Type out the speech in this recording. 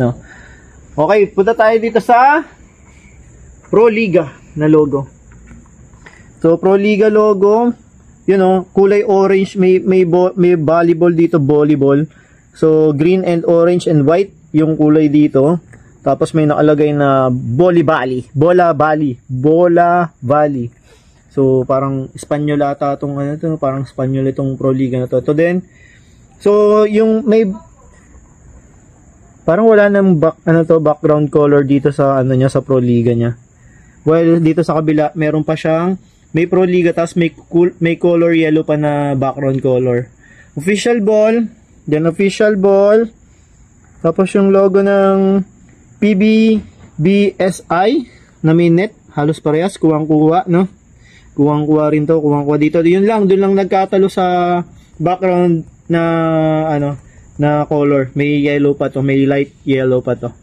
no? Okay, punta tayo dito sa Pro Liga na logo. So, Pro Liga logo, you know, kulay orange, may volleyball dito, volleyball. So, green and orange and white yung kulay dito. Tapos may nakalagay na Bola Valley. So, parang Espanyol ata itong ano to, parang Espanyol itong Pro Liga na to. Then, so, yung may parang wala nang background color dito sa ano niya, sa Pro Liga niya. While dito sa kabila, meron pa siyang may Pro Liga tapos may color yellow pa na background color. Official ball, then official ball. Tapos yung logo ng PBBSI na may net, halos parehas, kuwang-kuwa, no? Kuwang-kuwa rin to, kuwang-kuwa dito. Yun lang, doon lang nagkatalo sa background na ano, na color. May yellow pa to, may light yellow pa to.